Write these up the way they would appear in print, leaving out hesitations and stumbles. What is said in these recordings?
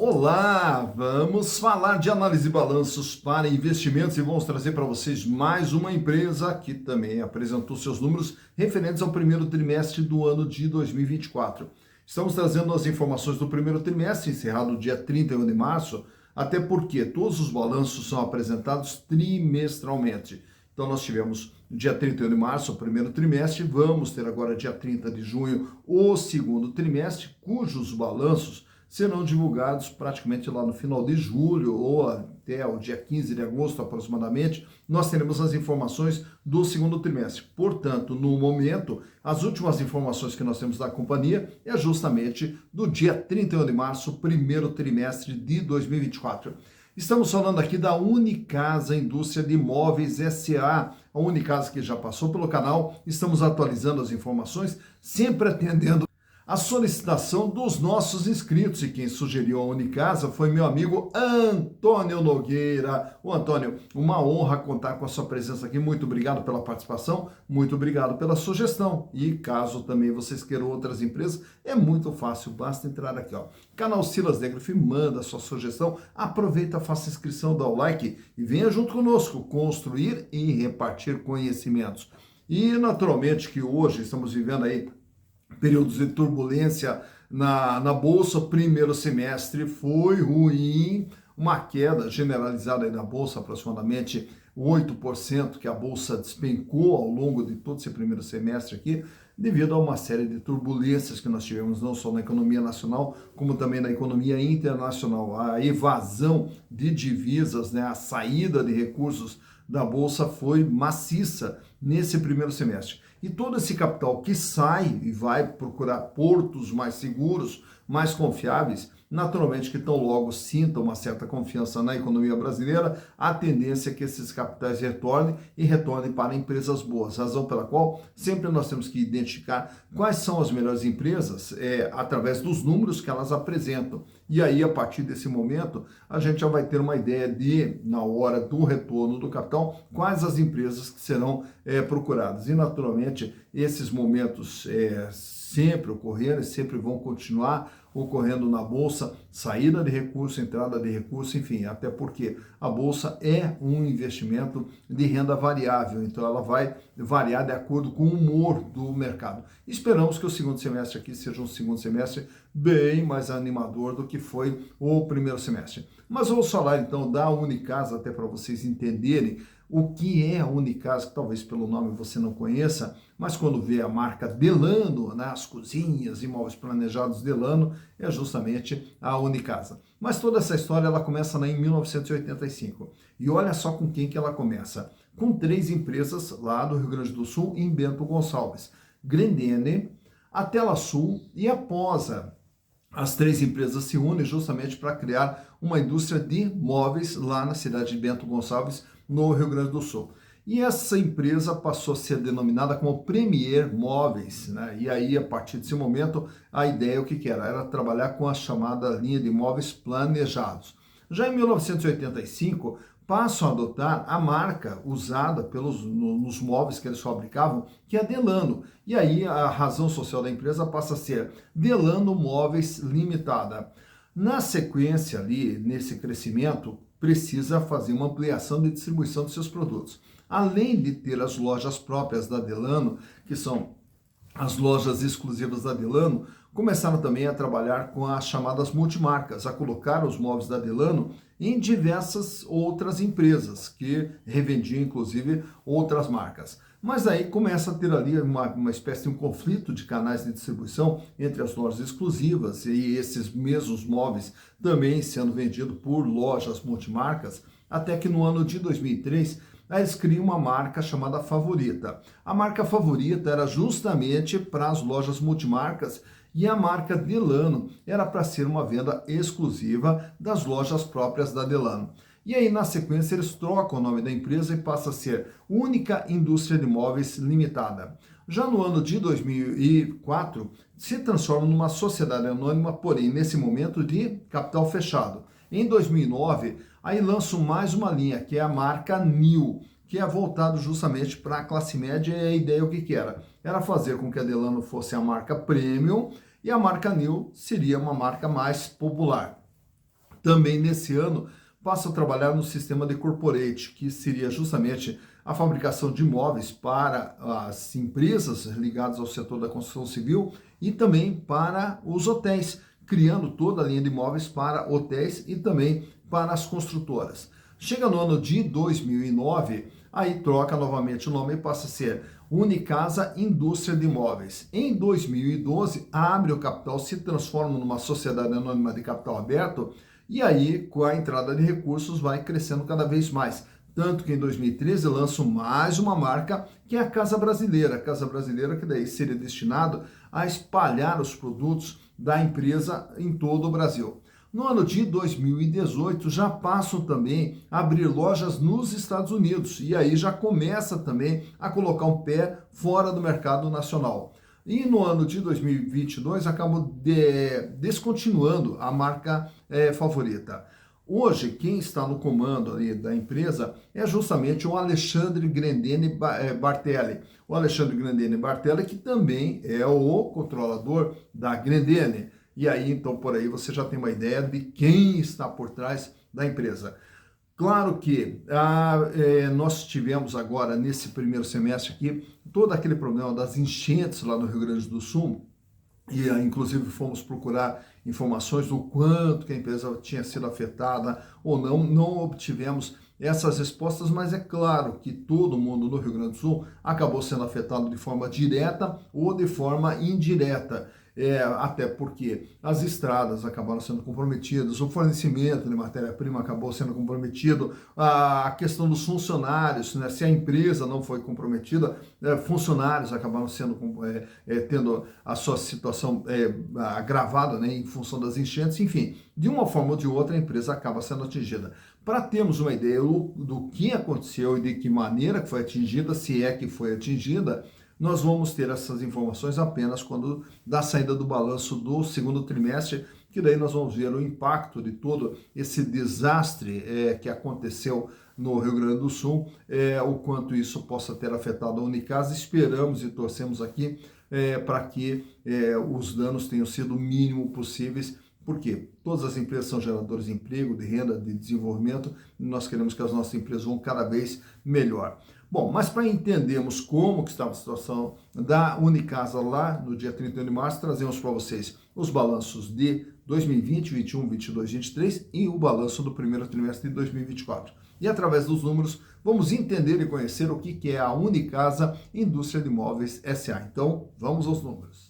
Olá, vamos falar de análise de balanços para investimentos e vamos trazer para vocês mais uma empresa que também apresentou seus números referentes ao primeiro trimestre do ano de 2024. Estamos trazendo as informações do primeiro trimestre, encerrado dia 31 de março, até porque todos os balanços são apresentados trimestralmente. Então nós tivemos dia 31 de março, o primeiro trimestre, vamos ter agora dia 30 de junho, o segundo trimestre, cujos balanços serão divulgados praticamente lá no final de julho ou até o dia 15 de agosto aproximadamente, nós teremos as informações do segundo trimestre. Portanto, no momento, as últimas informações que nós temos da companhia é justamente do dia 31 de março, primeiro trimestre de 2024. Estamos falando aqui da Unicasa Indústria de Imóveis S.A., a Unicasa que já passou pelo canal, estamos atualizando as informações, sempre atendendo a solicitação dos nossos inscritos, e quem sugeriu a Unicasa foi meu amigo Antônio Nogueira. Ô Antônio, uma honra contar com a sua presença aqui, muito obrigado pela participação, muito obrigado pela sugestão, e caso também vocês queiram outras empresas, é muito fácil, basta entrar aqui, ó, canal Silas Negrif, manda a sua sugestão, aproveita, faça inscrição, dá o like e venha junto conosco construir e repartir conhecimentos. E naturalmente que hoje estamos vivendo aí períodos de turbulência na Bolsa. Primeiro semestre foi ruim, uma queda generalizada aí na Bolsa, aproximadamente 8%, que a Bolsa despencou ao longo de todo esse primeiro semestre aqui, devido a uma série de turbulências que nós tivemos, não só na economia nacional, como também na economia internacional. A evasão de divisas, né, a saída de recursos da Bolsa foi maciça nesse primeiro semestre. E todo esse capital que sai e vai procurar portos mais seguros, mais confiáveis, naturalmente que tão logo sintam uma certa confiança na economia brasileira, a tendência é que esses capitais retornem para empresas boas, razão pela qual sempre nós temos que identificar quais são as melhores empresas através dos números que elas apresentam. E aí, a partir desse momento, a gente já vai ter uma ideia de, na hora do retorno do capital, quais as empresas que serão procuradas. E, naturalmente, esses momentos sempre ocorreram e sempre vão continuar ocorrendo na Bolsa, saída de recurso, entrada de recurso, enfim, até porque a Bolsa é um investimento de renda variável, então ela vai variar de acordo com o humor do mercado. Esperamos que o segundo semestre aqui seja um segundo semestre bem mais animador do que foi o primeiro semestre. Mas vamos falar então da Unicasa, até para vocês entenderem o que é a Unicasa, que talvez pelo nome você não conheça, mas quando vê a marca Delano nas cozinhas, imóveis planejados Delano, é justamente a Unicasa. Mas toda essa história ela começa lá em 1985. E olha só com quem que ela começa. Com 3 empresas lá do Rio Grande do Sul, em Bento Gonçalves. Grendene, a Telasul e a Posa. As 3 empresas se unem justamente para criar uma indústria de móveis lá na cidade de Bento Gonçalves, no Rio Grande do Sul. E essa empresa passou a ser denominada como Premier Móveis, né? E aí, a partir desse momento, a ideia o que era? Era trabalhar com a chamada linha de móveis planejados. Já em 1985, passam a adotar a marca usada nos móveis que eles fabricavam, que é a Delano. E aí a razão social da empresa passa a ser Delano Móveis Limitada. Na sequência ali, nesse crescimento, precisa fazer uma ampliação de distribuição de seus produtos. Além de ter as lojas próprias da Delano, que são as lojas exclusivas da Delano, começaram também a trabalhar com as chamadas multimarcas, a colocar os móveis da Delano em diversas outras empresas, que revendiam inclusive outras marcas. Mas aí começa a ter ali uma espécie de um conflito de canais de distribuição entre as lojas exclusivas e esses mesmos móveis também sendo vendidos por lojas multimarcas, até que no ano de 2003 eles criam uma marca chamada Favorita. A marca Favorita era justamente para as lojas multimarcas e a marca Delano era para ser uma venda exclusiva das lojas próprias da Delano. E aí, na sequência, eles trocam o nome da empresa e passa a ser Única Indústria de Móveis Limitada. Já no ano de 2004, se transforma numa sociedade anônima, porém, nesse momento de capital fechado. Em 2009, aí lançam mais uma linha, que é a marca New, que é voltado justamente para a classe média, e a ideia o que era? Era fazer com que a Delano fosse a marca premium e a marca New seria uma marca mais popular. também nesse ano passa a trabalhar no sistema de corporate, que seria justamente a fabricação de imóveis para as empresas ligadas ao setor da construção civil e também para os hotéis, criando toda a linha de imóveis para hotéis e também para as construtoras. Chega no ano de 2009, aí troca novamente o nome e passa a ser Unicasa Indústria de Imóveis. Em 2012, abre o capital, se transforma numa sociedade anônima de capital aberto e aí, com a entrada de recursos, vai crescendo cada vez mais. Tanto que em 2013 lançam mais uma marca, que é a Casa Brasileira. A Casa Brasileira que daí seria destinado a espalhar os produtos da empresa em todo o Brasil. No ano de 2018 já passam também a abrir lojas nos Estados Unidos e aí já começa também a colocar um pé fora do mercado nacional. E no ano de 2022 acabam descontinuando a marca favorita. Hoje, quem está no comando ali da empresa é justamente o Alexandre Grendene Bartelli. O Alexandre Grendene Bartelli, que também é o controlador da Grendene. E aí, então, por aí você já tem uma ideia de quem está por trás da empresa. Claro que nós tivemos agora, nesse primeiro semestre aqui, todo aquele problema das enchentes lá no Rio Grande do Sul, e inclusive fomos procurar informações do quanto que a empresa tinha sido afetada ou não obtivemos essas respostas, mas é claro que todo mundo no Rio Grande do Sul acabou sendo afetado de forma direta ou de forma indireta. Até porque as estradas acabaram sendo comprometidas, o fornecimento de matéria-prima acabou sendo comprometido, a questão dos funcionários, né, se a empresa não foi comprometida, funcionários acabaram sendo tendo a sua situação agravada, né, em função das enchentes, enfim, de uma forma ou de outra a empresa acaba sendo atingida. Para termos uma ideia do que aconteceu e de que maneira que foi atingida, se é que foi atingida, nós vamos ter essas informações apenas quando da saída do balanço do segundo trimestre, que daí nós vamos ver o impacto de todo esse desastre que aconteceu no Rio Grande do Sul, o quanto isso possa ter afetado a Unicasa. Esperamos e torcemos aqui para que os danos tenham sido o mínimo possíveis, porque todas as empresas são geradoras de emprego, de renda, de desenvolvimento, e nós queremos que as nossas empresas vão cada vez melhor. Bom, mas para entendermos como que estava a situação da Unicasa lá no dia 31 de março, trazemos para vocês os balanços de 2020, 21, 22, 23 e o balanço do primeiro trimestre de 2024. E através dos números, vamos entender e conhecer o que é a Unicasa Indústria de Imóveis S.A. Então, vamos aos números.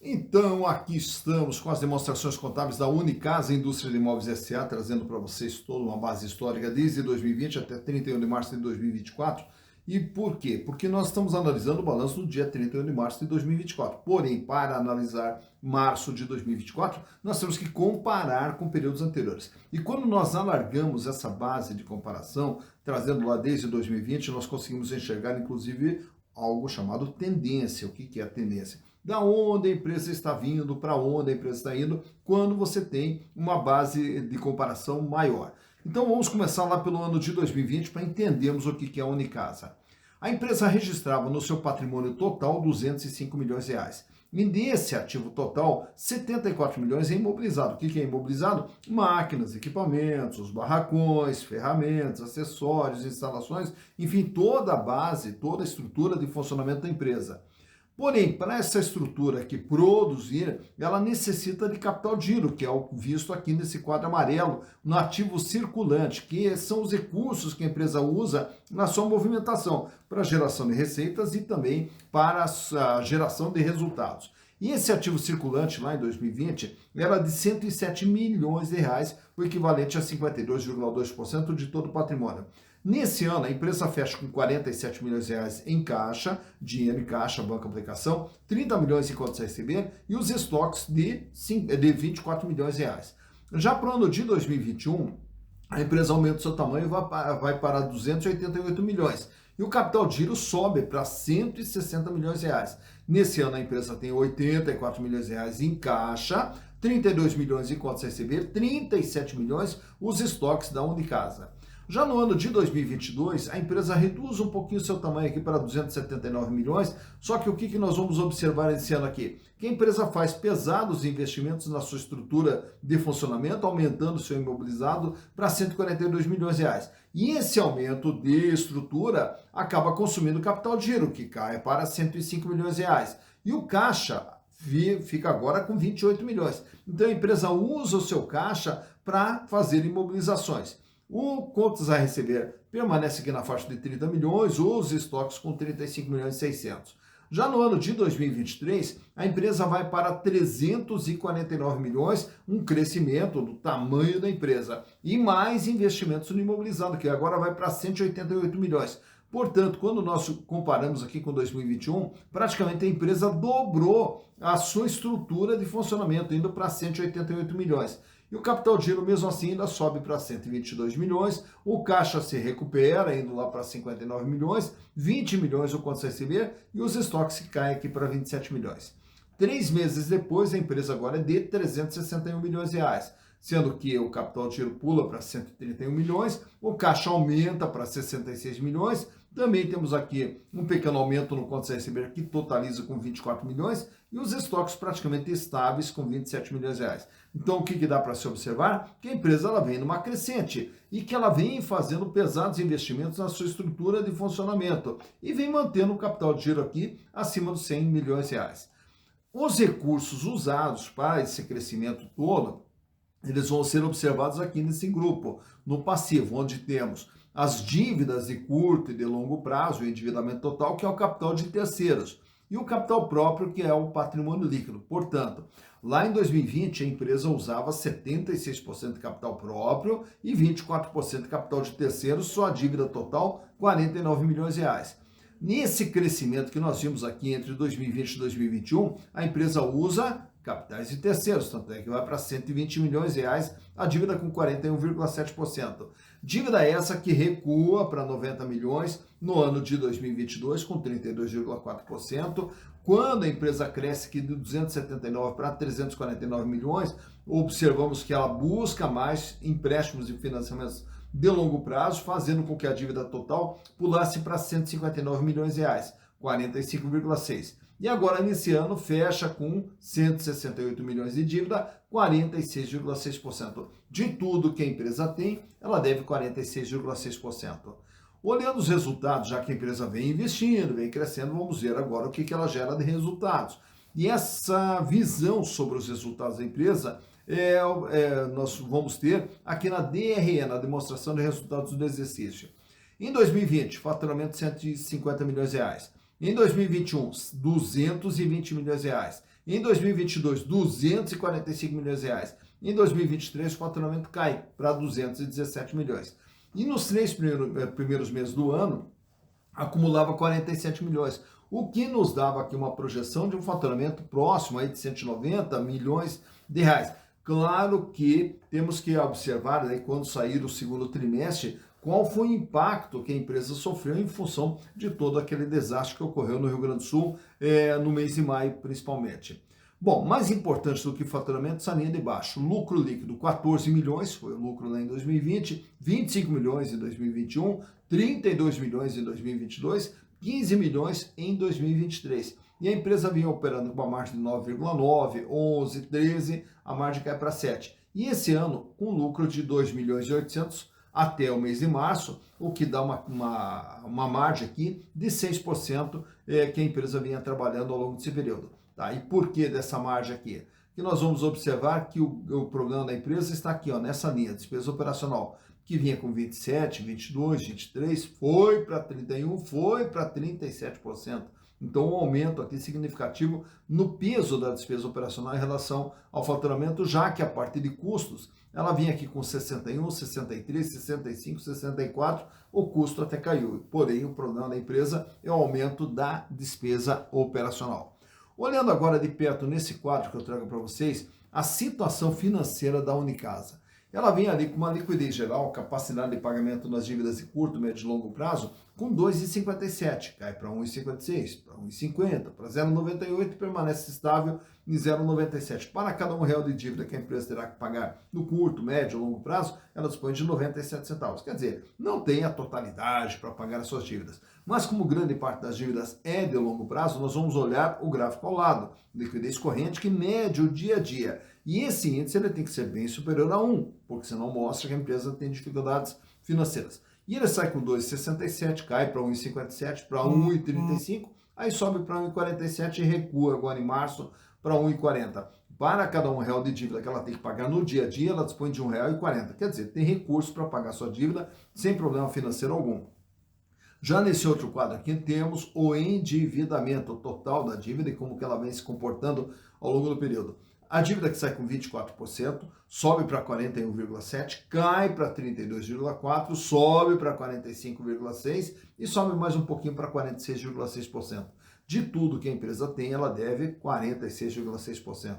Então, aqui estamos com as demonstrações contábeis da Unicasa Indústria de Imóveis S.A., trazendo para vocês toda uma base histórica desde 2020 até 31 de março de 2024. E por quê? Porque nós estamos analisando o balanço do dia 31 de março de 2024. Porém, para analisar março de 2024, nós temos que comparar com períodos anteriores. E quando nós alargamos essa base de comparação, trazendo lá desde 2020, nós conseguimos enxergar, inclusive, algo chamado tendência. O que é a tendência? Da onde a empresa está vindo, para onde a empresa está indo, quando você tem uma base de comparação maior. Então vamos começar lá pelo ano de 2020 para entendermos o que é a Unicasa. A empresa registrava no seu patrimônio total 205 milhões de reais. E desse ativo total, 74 milhões é imobilizado. O que é imobilizado? Máquinas, equipamentos, barracões, ferramentas, acessórios, instalações, enfim, toda a base, toda a estrutura de funcionamento da empresa. Porém, para essa estrutura aqui produzir, ela necessita de capital de giro, que é o visto aqui nesse quadro amarelo, no ativo circulante, que são os recursos que a empresa usa na sua movimentação, para geração de receitas e também para a geração de resultados. E esse ativo circulante lá em 2020 era de 107 milhões de reais, o equivalente a 52,2% de todo o patrimônio. Nesse ano, a empresa fecha com 47 milhões de reais em caixa, dinheiro em caixa, banco aplicação, 30 milhões em contas a receber e os estoques de 24 milhões de reais. Já para o ano de 2021, a empresa aumenta o seu tamanho e vai para 288 milhões. E o capital de giro sobe para 160 milhões de reais. Nesse ano, a empresa tem 84 milhões de reais em caixa, 32 milhões em contas a receber, 37 milhões os estoques da Unicasa. Já no ano de 2022, a empresa reduz um pouquinho o seu tamanho aqui para 279 milhões, só que o que nós vamos observar esse ano aqui? Que a empresa faz pesados investimentos na sua estrutura de funcionamento, aumentando o seu imobilizado para 142 milhões de reais. E esse aumento de estrutura acaba consumindo capital de giro, que cai para 105 milhões de reais. E o caixa fica agora com 28 milhões. Então a empresa usa o seu caixa para fazer imobilizações. O contas a receber permanece aqui na faixa de 30 milhões, os estoques com 35 milhões e 600. Já no ano de 2023, a empresa vai para 349 milhões, um crescimento do tamanho da empresa, e mais investimentos no imobilizado, que agora vai para 188 milhões. Portanto, quando nós comparamos aqui com 2021, praticamente a empresa dobrou a sua estrutura de funcionamento, indo para 188 milhões. E o capital de giro, mesmo assim, ainda sobe para 122 milhões, o caixa se recupera, indo lá para 59 milhões, 20 milhões o contas a receber, e os estoques caem aqui para 27 milhões. 3 meses depois, a empresa agora é de 361 milhões de reais, sendo que o capital de giro pula para 131 milhões, o caixa aumenta para 66 milhões, também temos aqui um pequeno aumento no contas a receber, que totaliza com 24 milhões, e os estoques praticamente estáveis com 27 milhões de reais. Então, o que dá para se observar? Que a empresa ela vem numa crescente e que ela vem fazendo pesados investimentos na sua estrutura de funcionamento e vem mantendo o capital de giro aqui acima dos 100 milhões de reais. Os recursos usados para esse crescimento todo, eles vão ser observados aqui nesse grupo, no passivo, onde temos as dívidas de curto e de longo prazo, o endividamento total, que é o capital de terceiros, e o capital próprio, que é o patrimônio líquido. Portanto, lá em 2020, a empresa usava 76% de capital próprio e 24% de capital de terceiros, sua dívida total, 49 milhões de reais. Nesse crescimento que nós vimos aqui entre 2020 e 2021, a empresa usa capitais de terceiros, tanto é que vai para 120 milhões de reais, a dívida com 41,7%. Dívida essa que recua para 90 milhões no ano de 2022, com 32,4%. Quando a empresa cresce aqui de 279 para 349 milhões, observamos que ela busca mais empréstimos e financiamentos de longo prazo, fazendo com que a dívida total pulasse para 159 milhões de reais, 45,6%. E agora, nesse ano, fecha com 168 milhões de dívida, 46,6%. De tudo que a empresa tem, ela deve 46,6%. Olhando os resultados, já que a empresa vem investindo, vem crescendo, vamos ver agora o que ela gera de resultados. E essa visão sobre os resultados da empresa, nós vamos ter aqui na DRE, na demonstração de resultados do exercício. Em 2020, faturamento de 150 milhões de reais. Em 2021, 220 milhões de reais. Em 2022, 245 milhões de reais. Em 2023, o faturamento cai para 217 milhões. E nos 3 primeiros meses do ano, acumulava 47 milhões, o que nos dava aqui uma projeção de um faturamento próximo aí de 190 milhões de reais. Claro que temos que observar, né, quando sair o segundo trimestre, qual foi o impacto que a empresa sofreu em função de todo aquele desastre que ocorreu no Rio Grande do Sul, no mês de maio principalmente. Bom, mais importante do que faturamento, essa linha de baixo, lucro líquido 14 milhões, foi o lucro lá em 2020, 25 milhões em 2021, 32 milhões em 2022, 15 milhões em 2023. E a empresa vinha operando com uma margem de 9,9, 11, 13, a margem cai para 7. E esse ano, com lucro de 2 milhões e 800 até o mês de março, o que dá uma margem aqui de 6% que a empresa vinha trabalhando ao longo desse período. Tá? E por que dessa margem aqui? Que nós vamos observar que o programa da empresa está aqui, ó, nessa linha, despesa operacional, que vinha com 27, 22, 23, foi para 31, foi para 37%. Então, um aumento aqui significativo no peso da despesa operacional em relação ao faturamento, já que a parte de custos, ela vinha aqui com 61, 63, 65, 64, o custo até caiu. Porém, o problema da empresa é o aumento da despesa operacional. Olhando agora de perto nesse quadro que eu trago para vocês, a situação financeira da Unicasa. Ela vem ali com uma liquidez geral, capacidade de pagamento nas dívidas de curto, médio e longo prazo, com 2,57, cai para 1,56, para 1,50, para 0,98 e permanece estável em 0,97. Para cada R$1 de dívida que a empresa terá que pagar no curto, médio ou longo prazo, ela dispõe de 97 centavos. Quer dizer, não tem a totalidade para pagar as suas dívidas. Mas como grande parte das dívidas é de longo prazo, nós vamos olhar o gráfico ao lado, liquidez corrente que mede o dia a dia. E esse índice ele tem que ser bem superior a 1, porque senão mostra que a empresa tem dificuldades financeiras. E ele sai com 2,67, cai para 1,57, para 1,35, aí sobe para 1,47 e recua agora em março para 1,40. Para cada R$1 de dívida que ela tem que pagar no dia a dia, ela dispõe de R$1,40. Quer dizer, tem recurso para pagar sua dívida sem problema financeiro algum. Já nesse outro quadro aqui temos o endividamento total da dívida e como que ela vem se comportando ao longo do período. A dívida que sai com 24%, sobe para 41,7%, cai para 32,4%, sobe para 45,6% e sobe mais um pouquinho para 46,6%. De tudo que a empresa tem, ela deve 46,6%.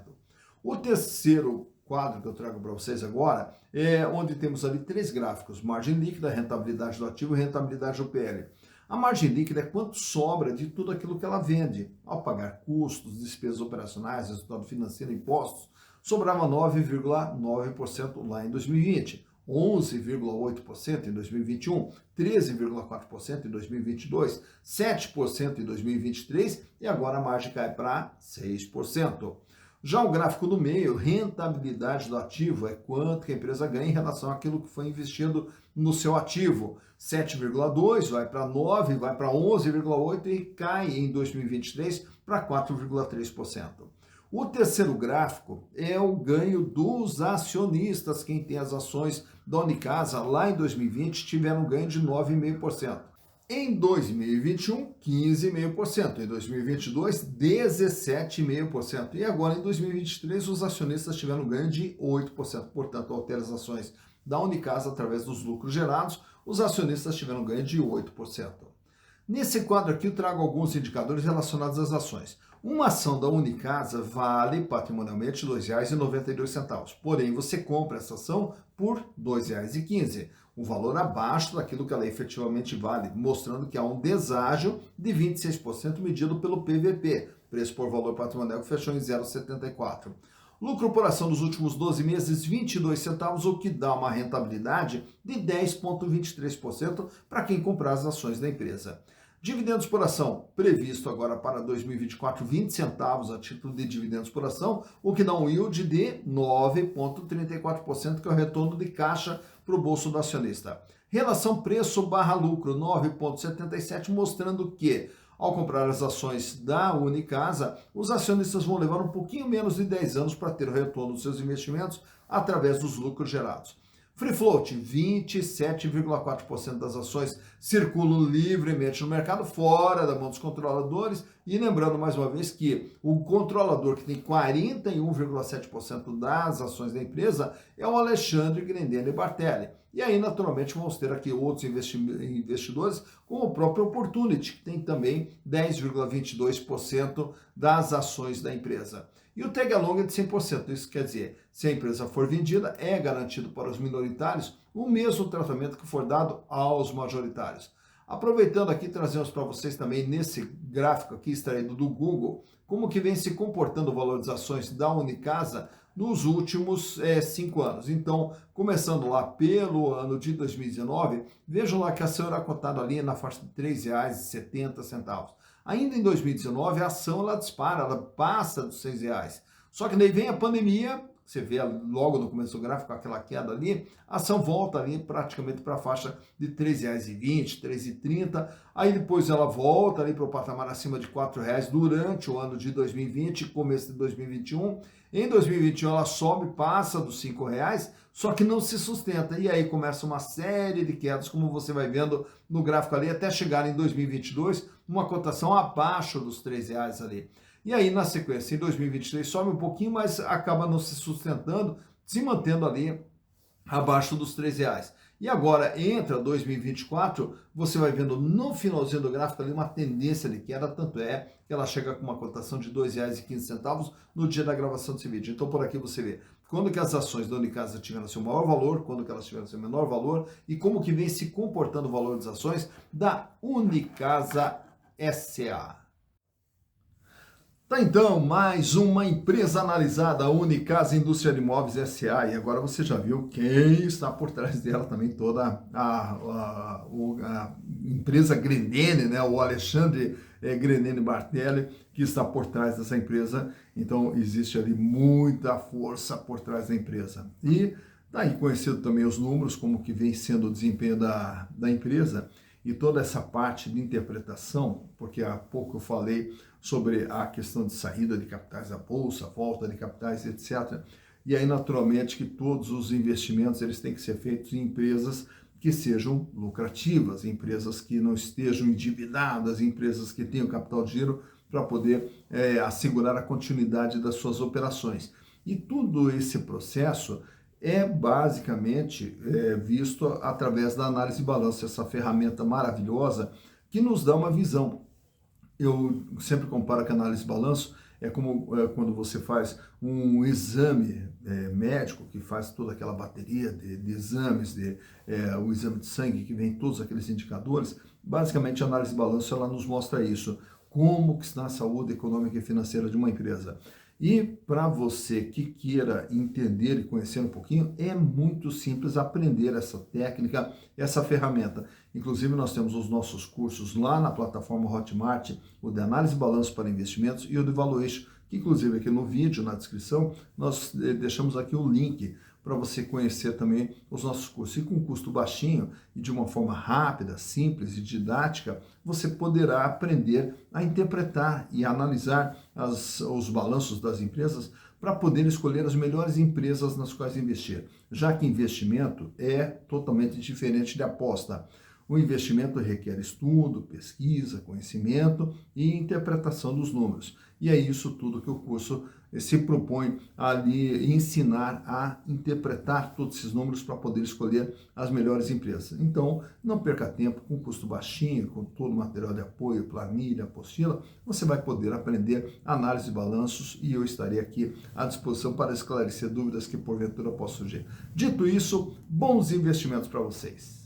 O terceiro quadro que eu trago para vocês agora é onde temos ali 3 gráficos: margem líquida, rentabilidade do ativo e rentabilidade do PL. A margem líquida é quanto sobra de tudo aquilo que ela vende. Ao pagar custos, despesas operacionais, resultado financeiro, impostos, sobrava 9,9% lá em 2020, 11,8% em 2021, 13,4% em 2022, 7% em 2023 e agora a margem cai para 6%. Já o gráfico do meio, rentabilidade do ativo, é quanto que a empresa ganha em relação àquilo que foi investido no seu ativo. 7,2, vai para 9, vai para 11,8 e cai em 2023 para 4,3%. O terceiro gráfico é o ganho dos acionistas. Quem tem as ações da Unicasa lá em 2020 tiveram um ganho de 9,5%. Em 2021, 15,5%. Em 2022, 17,5%. E agora, em 2023, os acionistas tiveram um ganho de 8%. Portanto, ao ter as ações da Unicasa através dos lucros gerados, os acionistas tiveram um ganho de 8%. Nesse quadro aqui, eu trago alguns indicadores relacionados às ações. Uma ação da Unicasa vale patrimonialmente R$ 2,92. Porém, você compra essa ação por R$ 2,15. Um valor abaixo daquilo que ela efetivamente vale, mostrando que há um deságio de 26% medido pelo PVP, preço por valor patrimonial, que fechou em 0,74. Lucro por ação nos últimos 12 meses, 22 centavos, o que dá uma rentabilidade de 10,23% para quem comprar as ações da empresa. Dividendos por ação, previsto agora para 2024, 20 centavos a título de dividendos por ação, o que dá um yield de 9,34%, que é o retorno de caixa para o bolso do acionista. Relação preço/lucro, 9,77%, mostrando que, ao comprar as ações da Unicasa, os acionistas vão levar um pouquinho menos de 10 anos para ter o retorno dos seus investimentos através dos lucros gerados. Free float, 27,4% das ações circulam livremente no mercado, fora da mão dos controladores. E lembrando mais uma vez que o controlador que tem 41,7% das ações da empresa é o Alexandre Grendene Bartelli. E aí, naturalmente, vamos ter aqui outros investidores, como o próprio Opportunity, que tem também 10,22% das ações da empresa. E o tag along é de 100%, isso quer dizer, se a empresa for vendida, é garantido para os minoritários o mesmo tratamento que for dado aos majoritários. Aproveitando aqui, trazemos para vocês também nesse gráfico aqui extraído do Google, como que vem se comportando o valor das ações da Unicasa nos últimos 5 anos. Então, começando lá pelo ano de 2019, vejam lá que a ação era cotada ali na faixa de R$ 3,70. Ainda em 2019, a ação ela dispara, ela passa dos R$ 6. Só que daí vem a pandemia, você vê logo no começo do gráfico aquela queda ali, a ação volta ali praticamente para a faixa de R$ 3,20, R$ 3,30, aí depois ela volta ali para o patamar acima de R$ 4,00 durante o ano de 2020, começo de 2021. Em 2021 ela sobe, passa dos R$ 5,00, só que não se sustenta. E aí começa uma série de quedas, como você vai vendo no gráfico ali, até chegar em 2022, uma cotação abaixo dos R$ 3,00 ali. E aí, na sequência, em 2023, sobe um pouquinho, mas acaba não se sustentando, se mantendo ali abaixo dos R$ 3,00. E agora, entra 2024, você vai vendo no finalzinho do gráfico ali uma tendência de queda, tanto é que ela chega com uma cotação de R$ 2,15 no dia da gravação desse vídeo. Então, por aqui você vê quando que as ações da Unicasa tiveram seu maior valor, quando que elas tiveram seu menor valor e como que vem se comportando o valor das ações da Unicasa SA. Tá então, mais uma empresa analisada, a Unicasa Indústria de Imóveis S.A. E agora você já viu quem está por trás dela também, toda a empresa Grenene, né? O Alexandre Grenene Bartelli, que está por trás dessa empresa. Então, existe ali muita força por trás da empresa. E daí conhecido também os números, como que vem sendo o desempenho da empresa e toda essa parte de interpretação, porque há pouco eu falei sobre a questão de saída de capitais da bolsa, volta de capitais, etc. E aí, naturalmente, que todos os investimentos eles têm que ser feitos em empresas que sejam lucrativas, empresas que não estejam endividadas, empresas que tenham capital de giro para poder assegurar a continuidade das suas operações. E todo esse processo é basicamente visto através da análise de balanço, essa ferramenta maravilhosa que nos dá uma visão. Eu sempre comparo que a análise de balanço é como quando você faz um exame médico, que faz toda aquela bateria de exames, o exame de sangue, que vem todos aqueles indicadores. Basicamente, a análise de balanço ela nos mostra isso, como que está a saúde econômica e financeira de uma empresa. E para você que queira entender e conhecer um pouquinho, é muito simples aprender essa técnica, essa ferramenta. Inclusive, nós temos os nossos cursos lá na plataforma Hotmart, o de análise de balanço para investimentos e o de valuation, que inclusive aqui no vídeo, na descrição, nós deixamos aqui o link para você conhecer também os nossos cursos. E com um custo baixinho e de uma forma rápida, simples e didática, você poderá aprender a interpretar e analisar os balanços das empresas para poder escolher as melhores empresas nas quais investir, já que investimento é totalmente diferente de aposta. O investimento requer estudo, pesquisa, conhecimento e interpretação dos números. E é isso tudo que o curso se propõe ali ensinar a interpretar todos esses números para poder escolher as melhores empresas. Então, não perca tempo, com custo baixinho, com todo o material de apoio, planilha, apostila, você vai poder aprender análise de balanços e eu estarei aqui à disposição para esclarecer dúvidas que porventura possam surgir. Dito isso, bons investimentos para vocês!